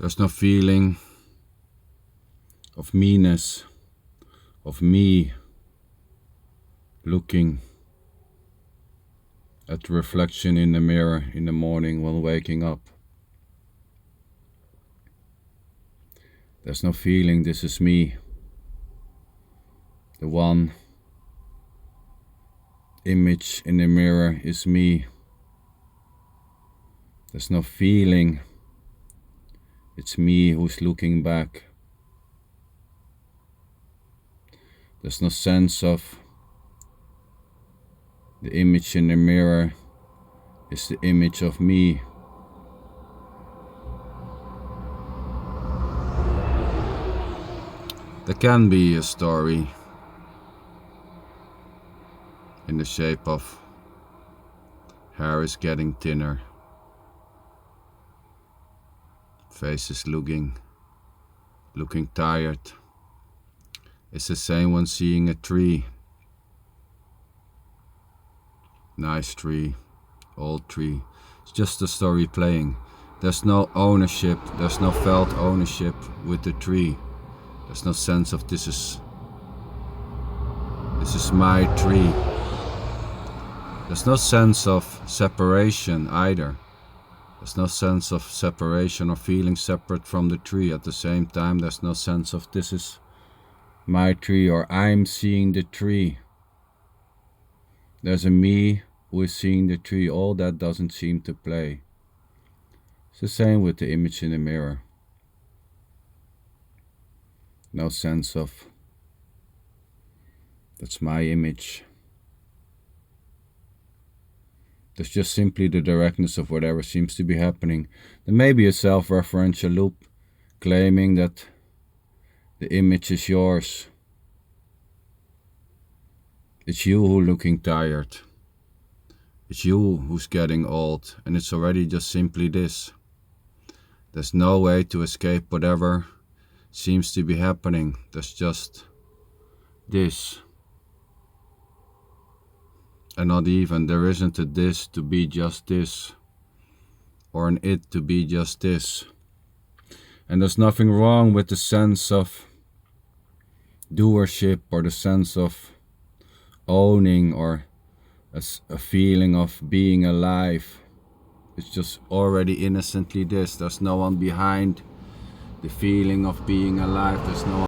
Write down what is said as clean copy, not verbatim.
There's no feeling of me-ness, of me looking at the reflection in the mirror in the morning while waking up. There's no feeling this is me, the one image in the mirror is me. There's no feeling it's me who's looking back. There's no sense of the image in the mirror is the image of me. There can be a story in the shape of hair is getting thinner, face is looking tired. It's the same when seeing a tree. Nice tree, old tree. It's just a story playing. There's no ownership, there's no felt ownership with the tree. There's no sense of this is my tree. There's no sense of separation either. There's no sense of separation or feeling separate from the tree. At the same time, there's no sense of this is my tree or I'm seeing the tree. There's a me who is seeing the tree. All that doesn't seem to play. It's the same with the image in the mirror. No sense of that's my image. There's just simply the directness of whatever seems to be happening. There may be a self-referential loop claiming that the image is yours. It's you who's looking tired. It's you who's getting old, and it's already just simply this. There's no way to escape whatever seems to be happening. There's just this. And not even, there isn't a this to be just this, or an it to be just this. And there's nothing wrong with the sense of doership or the sense of owning or a feeling of being alive. It's just already innocently this. There's no one behind the feeling of being alive. There's no